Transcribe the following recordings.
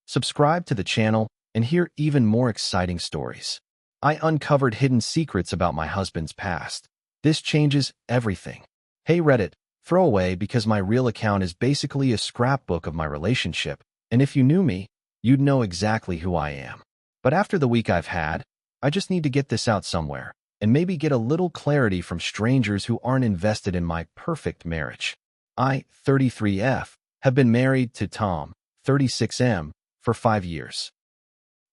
Subscribe to the channel and hear even more exciting stories. I uncovered hidden secrets about my husband's past. This changes everything. Hey Reddit, throw away because my real account is basically a scrapbook of my relationship, and if you knew me, you'd know exactly who I am. But after the week I've had, I just need to get this out somewhere, and maybe get a little clarity from strangers who aren't invested in my perfect marriage. I, 33F, have been married to Tom, 36M, for 5 years.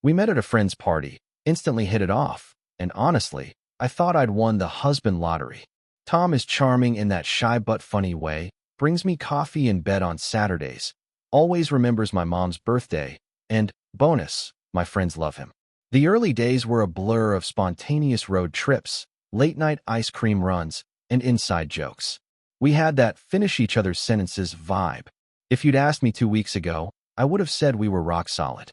We met at a friend's party, instantly hit it off, and honestly, I thought I'd won the husband lottery. Tom is charming in that shy but funny way, brings me coffee in bed on Saturdays, always remembers my mom's birthday, and, bonus, my friends love him. The early days were a blur of spontaneous road trips, late-night ice cream runs, and inside jokes. We had that finish each other's sentences vibe. If you'd asked me 2 weeks ago, I would have said we were rock solid.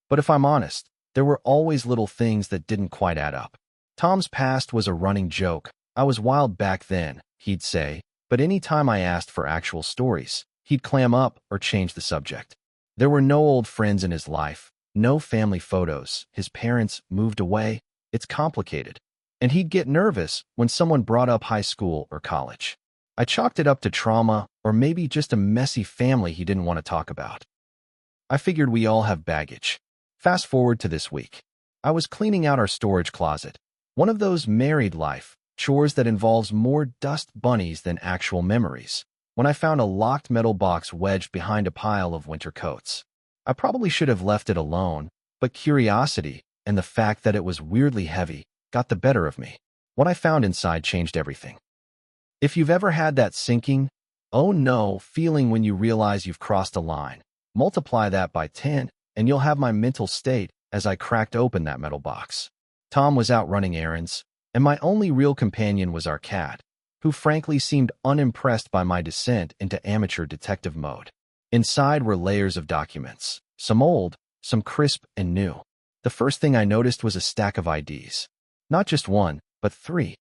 But if I'm honest, there were always little things that didn't quite add up. Tom's past was a running joke. I was wild back then, he'd say, but any time I asked for actual stories, he'd clam up or change the subject. There were no old friends in his life, no family photos, his parents moved away. It's complicated. And he'd get nervous when someone brought up high school or college. I chalked it up to trauma or maybe just a messy family he didn't want to talk about. I figured we all have baggage. Fast forward to this week. I was cleaning out our storage closet. One of those married life chores that involves more dust bunnies than actual memories, when I found a locked metal box wedged behind a pile of winter coats. I probably should have left it alone, but curiosity and the fact that it was weirdly heavy got the better of me. What I found inside changed everything. If you've ever had that sinking, oh no feeling when you realize you've crossed a line, multiply that by 10, and you'll have my mental state as I cracked open that metal box. Tom was out running errands, and my only real companion was our cat, who frankly seemed unimpressed by my descent into amateur detective mode. Inside were layers of documents, some old, some crisp and new. The first thing I noticed was a stack of IDs. Not just one, but 3.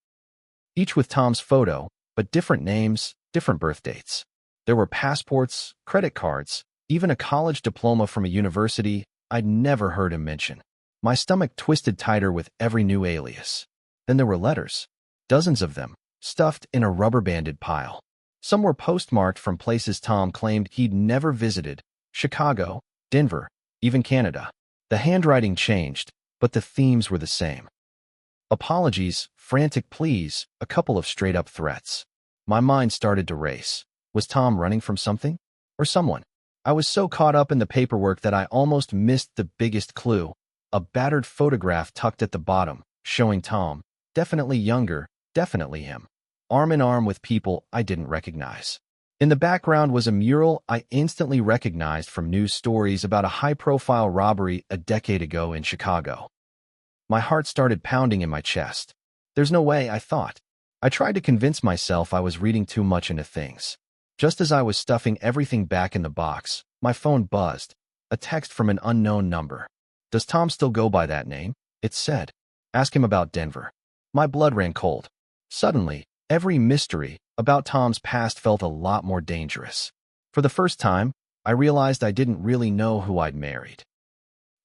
Each with Tom's photo, but different names, different birth dates. There were passports, credit cards, even a college diploma from a university I'd never heard him mention. My stomach twisted tighter with every new alias. Then there were letters, dozens of them, stuffed in a rubber-banded pile. Some were postmarked from places Tom claimed he'd never visited: Chicago, Denver, even Canada. The handwriting changed, but the themes were the same. Apologies, frantic pleas, a couple of straight-up threats. My mind started to race. Was Tom running from something? Or someone? I was so caught up in the paperwork that I almost missed the biggest clue: a battered photograph tucked at the bottom, showing Tom, definitely younger, definitely him, arm in arm with people I didn't recognize. In the background was a mural I instantly recognized from news stories about a high-profile robbery a decade ago in Chicago. My heart started pounding in my chest. There's no way, I thought. I tried to convince myself I was reading too much into things. Just as I was stuffing everything back in the box, my phone buzzed. A text from an unknown number. Does Tom still go by that name? It said. Ask him about Denver. My blood ran cold. Suddenly, every mystery about Tom's past felt a lot more dangerous. For the first time, I realized I didn't really know who I'd married.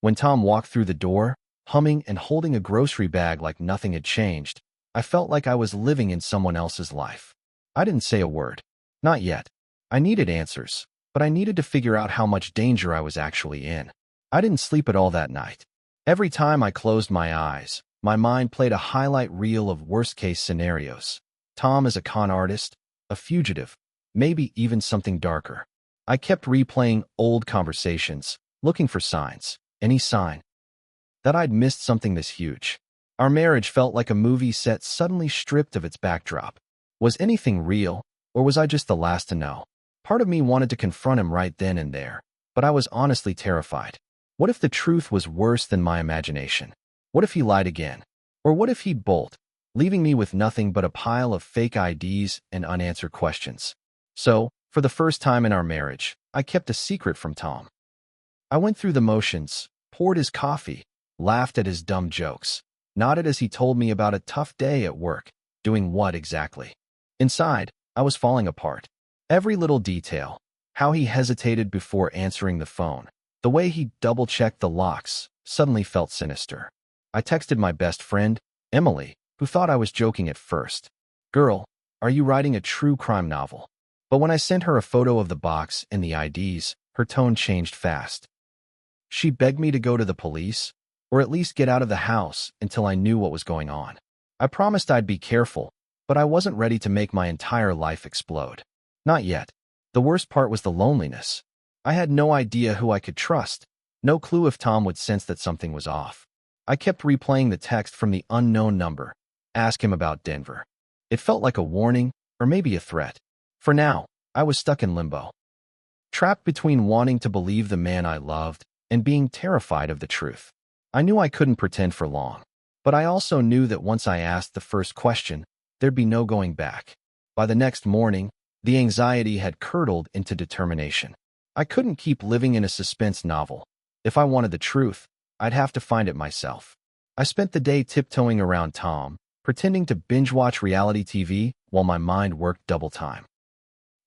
When Tom walked through the door, humming and holding a grocery bag like nothing had changed, I felt like I was living in someone else's life. I didn't say a word. Not yet. I needed answers, but I needed to figure out how much danger I was actually in. I didn't sleep at all that night. Every time I closed my eyes, my mind played a highlight reel of worst-case scenarios. Tom as a con artist, a fugitive, maybe even something darker. I kept replaying old conversations, looking for signs, any sign that I'd missed something this huge. Our marriage felt like a movie set suddenly stripped of its backdrop. Was anything real, or was I just the last to know? Part of me wanted to confront him right then and there, but I was honestly terrified. What if the truth was worse than my imagination? What if he lied again? Or what if he'd bolt, leaving me with nothing but a pile of fake IDs and unanswered questions? So, for the first time in our marriage, I kept a secret from Tom. I went through the motions, poured his coffee, laughed at his dumb jokes, nodded as he told me about a tough day at work. Doing what exactly? Inside, I was falling apart. Every little detail, how he hesitated before answering the phone, The way he double-checked the locks suddenly felt sinister. I texted my best friend, Emily, who thought I was joking at first. "Girl, are you writing a true crime novel?" But when I sent her a photo of the box and the IDs, her tone changed fast. She begged me to go to the police, or at least get out of the house until I knew what was going on. I promised I'd be careful, but I wasn't ready to make my entire life explode. Not yet. The worst part was the loneliness. I had no idea who I could trust, no clue if Tom would sense that something was off. I kept replaying the text from the unknown number. Ask him about Denver. It felt like a warning, or maybe a threat. For now, I was stuck in limbo, trapped between wanting to believe the man I loved and being terrified of the truth. I knew I couldn't pretend for long, but I also knew that once I asked the first question, there'd be no going back. By the next morning, the anxiety had curdled into determination. I couldn't keep living in a suspense novel. If I wanted the truth, I'd have to find it myself. I spent the day tiptoeing around Tom, pretending to binge-watch reality TV while my mind worked double time.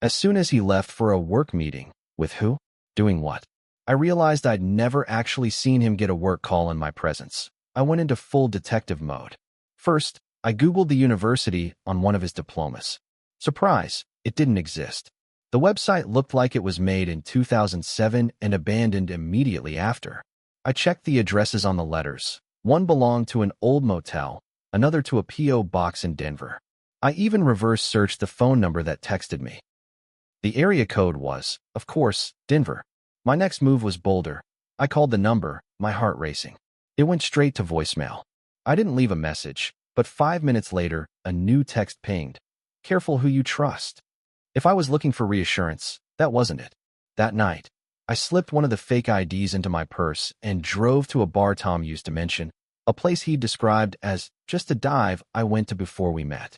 As soon as he left for a work meeting, with who? Doing what? I realized I'd never actually seen him get a work call in my presence. I went into full detective mode. First, I Googled the university on one of his diplomas. Surprise, it didn't exist. The website looked like it was made in 2007 and abandoned immediately after. I checked the addresses on the letters. One belonged to an old motel, another to a P.O. box in Denver. I even reverse searched the phone number that texted me. The area code was, of course, Denver. My next move was bolder. I called the number, my heart racing. It went straight to voicemail. I didn't leave a message, but 5 minutes later, a new text pinged. Careful who you trust. If I was looking for reassurance, that wasn't it. That night, I slipped one of the fake IDs into my purse and drove to a bar Tom used to mention, a place he described as just a dive I went to before we met.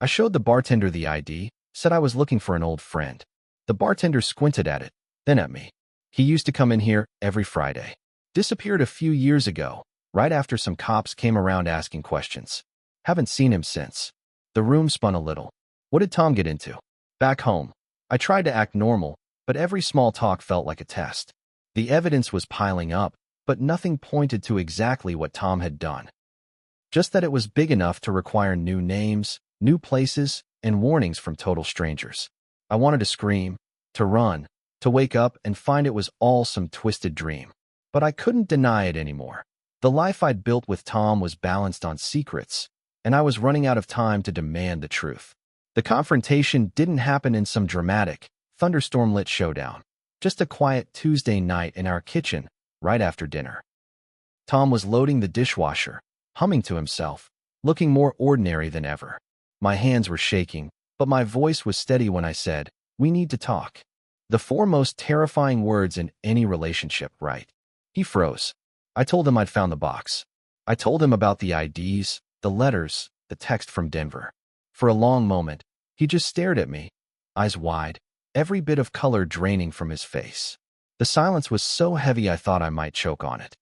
I showed the bartender the ID, said I was looking for an old friend. The bartender squinted at it, then at me. He used to come in here every Friday. Disappeared a few years ago, right after some cops came around asking questions. Haven't seen him since. The room spun a little. What did Tom get into? Back home, I tried to act normal, but every small talk felt like a test. The evidence was piling up, but nothing pointed to exactly what Tom had done. Just that it was big enough to require new names, new places, and warnings from total strangers. I wanted to scream, to run, to wake up and find it was all some twisted dream. But I couldn't deny it anymore. The life I'd built with Tom was balanced on secrets, and I was running out of time to demand the truth. The confrontation didn't happen in some dramatic, thunderstorm-lit showdown. Just a quiet Tuesday night in our kitchen, right after dinner. Tom was loading the dishwasher, humming to himself, looking more ordinary than ever. My hands were shaking, but my voice was steady when I said, "We need to talk." The four most terrifying words in any relationship, right? He froze. I told him I'd found the box. I told him about the IDs, the letters, the text from Denver. For a long moment, he just stared at me, eyes wide, every bit of color draining from his face. The silence was so heavy I thought I might choke on it.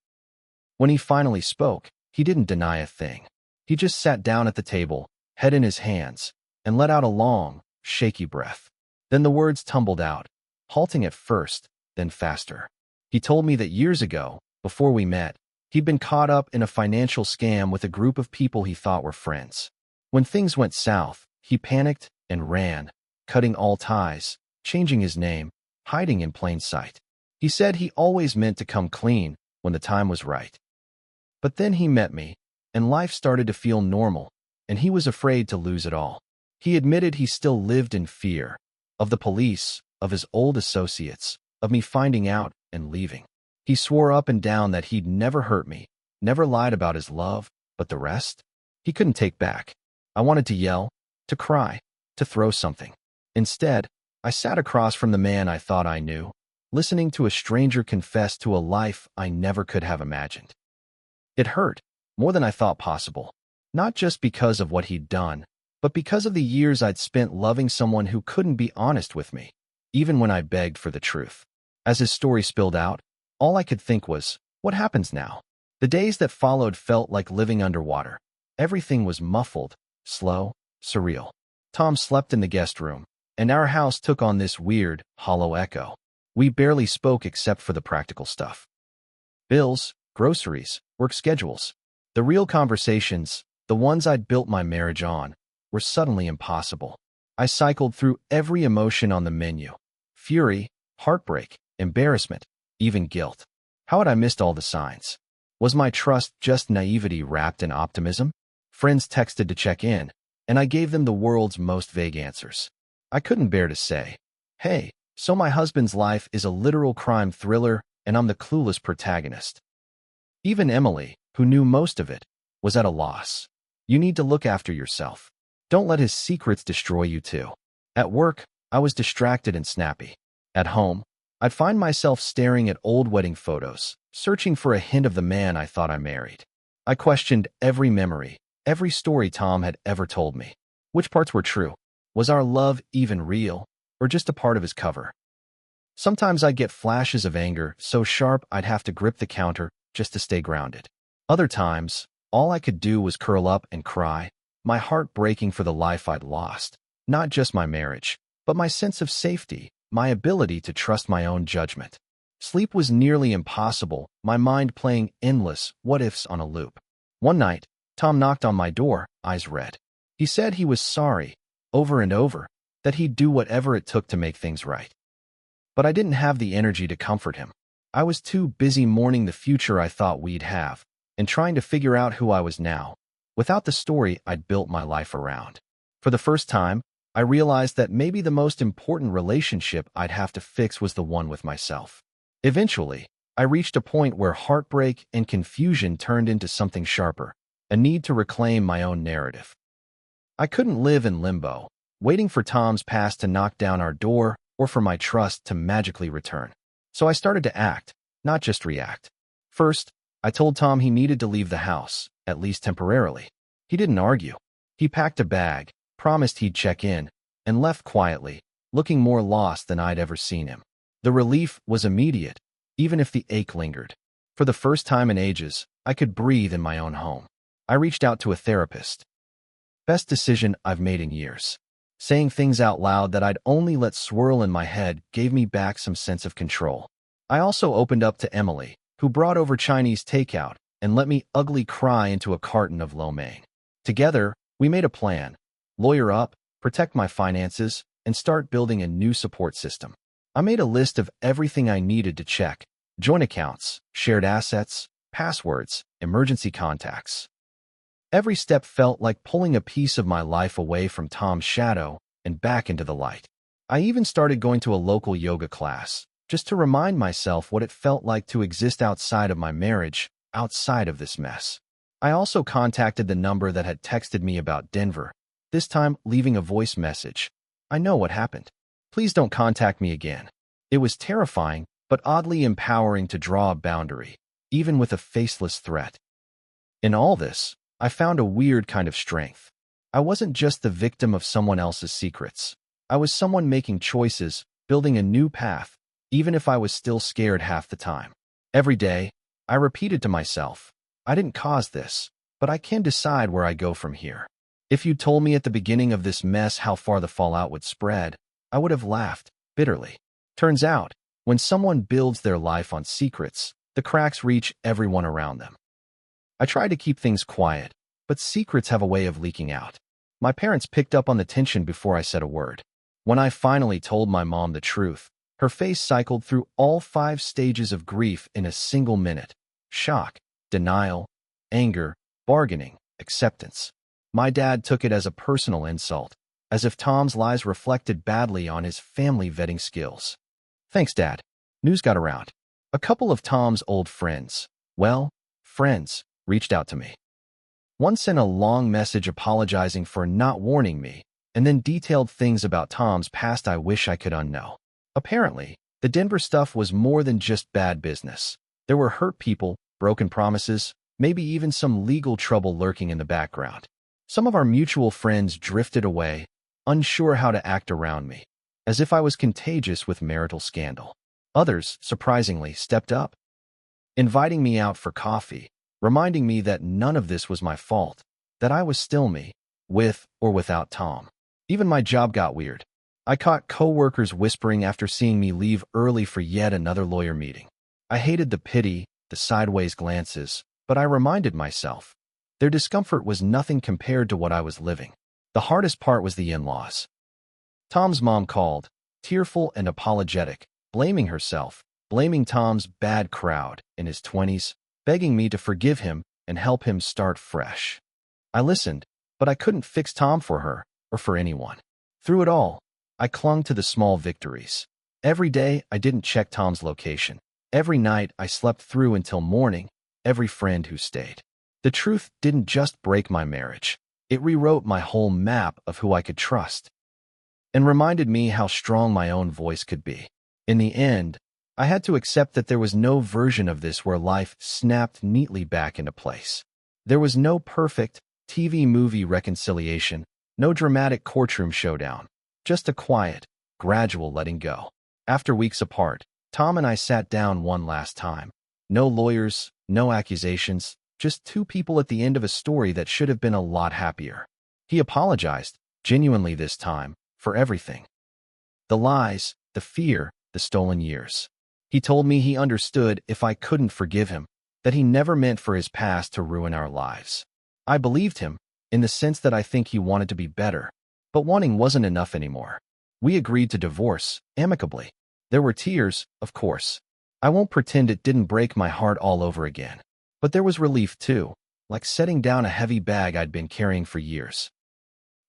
When he finally spoke, he didn't deny a thing. He just sat down at the table, head in his hands, and let out a long, shaky breath. Then the words tumbled out, halting at first, then faster. He told me that years ago, before we met, he'd been caught up in a financial scam with a group of people he thought were friends. When things went south, he panicked and ran, cutting all ties, changing his name, hiding in plain sight. He said he always meant to come clean when the time was right. But then he met me, and life started to feel normal, and he was afraid to lose it all. He admitted he still lived in fear, of the police, of his old associates, of me finding out and leaving. He swore up and down that he'd never hurt me, never lied about his love, but the rest? He couldn't take back. I wanted to yell, to cry, to throw something. Instead, I sat across from the man I thought I knew, listening to a stranger confess to a life I never could have imagined. It hurt, more than I thought possible, not just because of what he'd done, but because of the years I'd spent loving someone who couldn't be honest with me, even when I begged for the truth. As his story spilled out, all I could think was, what happens now? The days that followed felt like living underwater. Everything was muffled, slow, surreal. Tom slept in the guest room, and our house took on this weird, hollow echo. We barely spoke except for the practical stuff. Bills, groceries, work schedules. The real conversations, the ones I'd built my marriage on, were suddenly impossible. I cycled through every emotion on the menu. Fury, heartbreak, embarrassment, even guilt. How had I missed all the signs? Was my trust just naivety wrapped in optimism? Friends texted to check in, and I gave them the world's most vague answers. I couldn't bear to say, hey, so my husband's life is a literal crime thriller and I'm the clueless protagonist. Even Emily, who knew most of it, was at a loss. You need to look after yourself. Don't let his secrets destroy you too. At work, I was distracted and snappy. At home, I'd find myself staring at old wedding photos, searching for a hint of the man I thought I married. I questioned every memory, every story Tom had ever told me. Which parts were true? Was our love even real, or just a part of his cover? Sometimes I'd get flashes of anger so sharp I'd have to grip the counter just to stay grounded. Other times, all I could do was curl up and cry, my heart breaking for the life I'd lost. Not just my marriage, but my sense of safety, my ability to trust my own judgment. Sleep was nearly impossible, my mind playing endless what-ifs on a loop. One night, Tom knocked on my door, eyes red. He said he was sorry, over and over, that he'd do whatever it took to make things right. But I didn't have the energy to comfort him. I was too busy mourning the future I thought we'd have, and trying to figure out who I was now, without the story I'd built my life around. For the first time, I realized that maybe the most important relationship I'd have to fix was the one with myself. Eventually, I reached a point where heartbreak and confusion turned into something sharper, a need to reclaim my own narrative. I couldn't live in limbo, waiting for Tom's past to knock down our door or for my trust to magically return. So I started to act, not just react. First, I told Tom he needed to leave the house, at least temporarily. He didn't argue. He packed a bag, promised he'd check in, and left quietly, looking more lost than I'd ever seen him. The relief was immediate, even if the ache lingered. For the first time in ages, I could breathe in my own home. I reached out to a therapist. Best decision I've made in years. Saying things out loud that I'd only let swirl in my head gave me back some sense of control. I also opened up to Emily, who brought over Chinese takeout and let me ugly cry into a carton of lo mein. Together, we made a plan. Lawyer up, protect my finances, and start building a new support system. I made a list of everything I needed to check: joint accounts, shared assets, passwords, emergency contacts. Every step felt like pulling a piece of my life away from Tom's shadow and back into the light. I even started going to a local yoga class, just to remind myself what it felt like to exist outside of my marriage, outside of this mess. I also contacted the number that had texted me about Denver, this time leaving a voice message. I know what happened. Please don't contact me again. It was terrifying, but oddly empowering to draw a boundary, even with a faceless threat. In all this, I found a weird kind of strength. I wasn't just the victim of someone else's secrets. I was someone making choices, building a new path, even if I was still scared half the time. Every day, I repeated to myself, I didn't cause this, but I can decide where I go from here. If you told me at the beginning of this mess how far the fallout would spread, I would have laughed bitterly. Turns out, when someone builds their life on secrets, the cracks reach everyone around them. I tried to keep things quiet, but secrets have a way of leaking out. My parents picked up on the tension before I said a word. When I finally told my mom the truth, her face cycled through all 5 stages of grief in a single minute: shock, denial, anger, bargaining, acceptance. My dad took it as a personal insult, as if Tom's lies reflected badly on his family vetting skills. Thanks, Dad. News got around. A couple of Tom's old friends, reached out to me. One sent a long message apologizing for not warning me, and then detailed things about Tom's past I wish I could unknow. Apparently, the Denver stuff was more than just bad business. There were hurt people, broken promises, maybe even some legal trouble lurking in the background. Some of our mutual friends drifted away, unsure how to act around me, as if I was contagious with marital scandal. Others, surprisingly, stepped up, inviting me out for coffee, reminding me that none of this was my fault, that I was still me, with or without Tom. Even my job got weird. I caught coworkers whispering after seeing me leave early for yet another lawyer meeting. I hated the pity, the sideways glances, but I reminded myself, their discomfort was nothing compared to what I was living. The hardest part was the in-laws. Tom's mom called, tearful and apologetic, blaming herself, blaming Tom's bad crowd in his 20s, begging me to forgive him and help him start fresh. I listened, but I couldn't fix Tom for her or for anyone. Through it all, I clung to the small victories. Every day, I didn't check Tom's location. Every night, I slept through until morning, every friend who stayed. The truth didn't just break my marriage. It rewrote my whole map of who I could trust and reminded me how strong my own voice could be. In the end, I had to accept that there was no version of this where life snapped neatly back into place. There was no perfect TV movie reconciliation, no dramatic courtroom showdown, just a quiet, gradual letting go. After weeks apart, Tom and I sat down one last time. No lawyers, no accusations, just two people at the end of a story that should have been a lot happier. He apologized, genuinely this time, for everything. The lies, the fear, the stolen years. He told me he understood if I couldn't forgive him, that he never meant for his past to ruin our lives. I believed him, in the sense that I think he wanted to be better, but wanting wasn't enough anymore. We agreed to divorce, amicably. There were tears, of course. I won't pretend it didn't break my heart all over again. But there was relief too, like setting down a heavy bag I'd been carrying for years.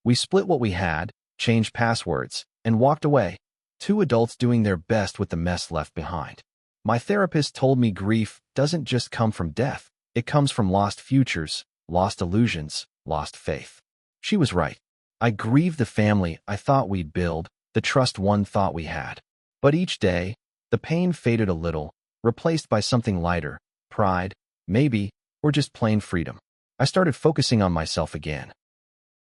We split what we had, changed passwords, and walked away, two adults doing their best with the mess left behind. My therapist told me grief doesn't just come from death. It comes from lost futures, lost illusions, lost faith. She was right. I grieved the family I thought we'd build, the trust one thought we had. But each day, the pain faded a little, replaced by something lighter, pride, maybe, or just plain freedom. I started focusing on myself again.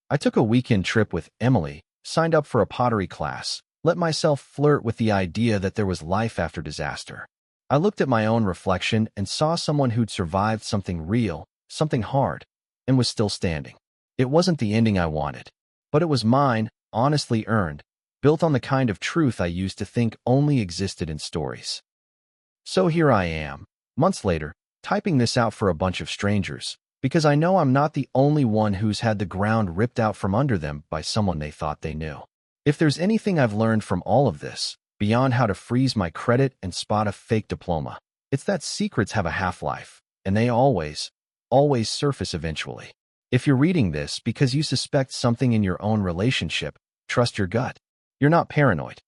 I took a weekend trip with Emily, signed up for a pottery class, let myself flirt with the idea that there was life after disaster. I looked at my own reflection and saw someone who'd survived something real, something hard, and was still standing. It wasn't the ending I wanted, but it was mine, honestly earned, built on the kind of truth I used to think only existed in stories. So here I am, months later, typing this out for a bunch of strangers, because I know I'm not the only one who's had the ground ripped out from under them by someone they thought they knew. If there's anything I've learned from all of this, beyond how to freeze my credit and spot a fake diploma, it's that secrets have a half-life, and they always surface eventually. If you're reading this because you suspect something in your own relationship, trust your gut. You're not paranoid.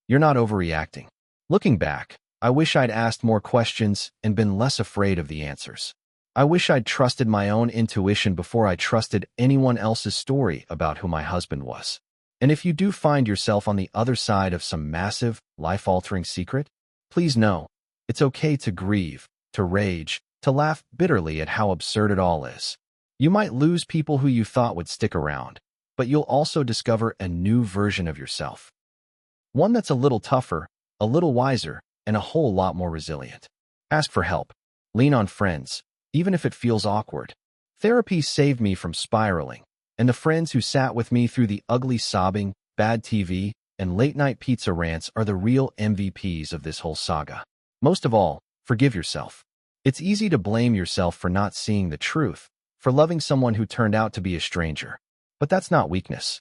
You're not overreacting. Looking back, I wish I'd asked more questions and been less afraid of the answers. I wish I'd trusted my own intuition before I trusted anyone else's story about who my husband was. And if you do find yourself on the other side of some massive, life-altering secret, please know, it's okay to grieve, to rage, to laugh bitterly at how absurd it all is. You might lose people who you thought would stick around, but you'll also discover a new version of yourself. One that's a little tougher, a little wiser, and a whole lot more resilient. Ask for help. Lean on friends, even if it feels awkward. Therapy saved me from spiraling, and the friends who sat with me through the ugly sobbing, bad TV, and late-night pizza rants are the real MVPs of this whole saga. Most of all, forgive yourself. It's easy to blame yourself for not seeing the truth, for loving someone who turned out to be a stranger. But that's not weakness.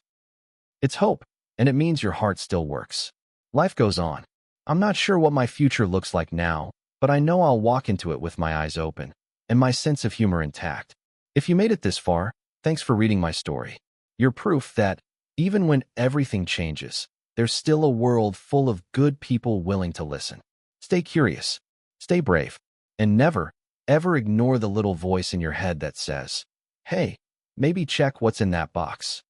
It's hope, and it means your heart still works. Life goes on. I'm not sure what my future looks like now, but I know I'll walk into it with my eyes open and my sense of humor intact. If you made it this far, thanks for reading my story. You're proof that, even when everything changes, there's still a world full of good people willing to listen. Stay curious, stay brave, and never, ever ignore the little voice in your head that says, hey, maybe check what's in that box.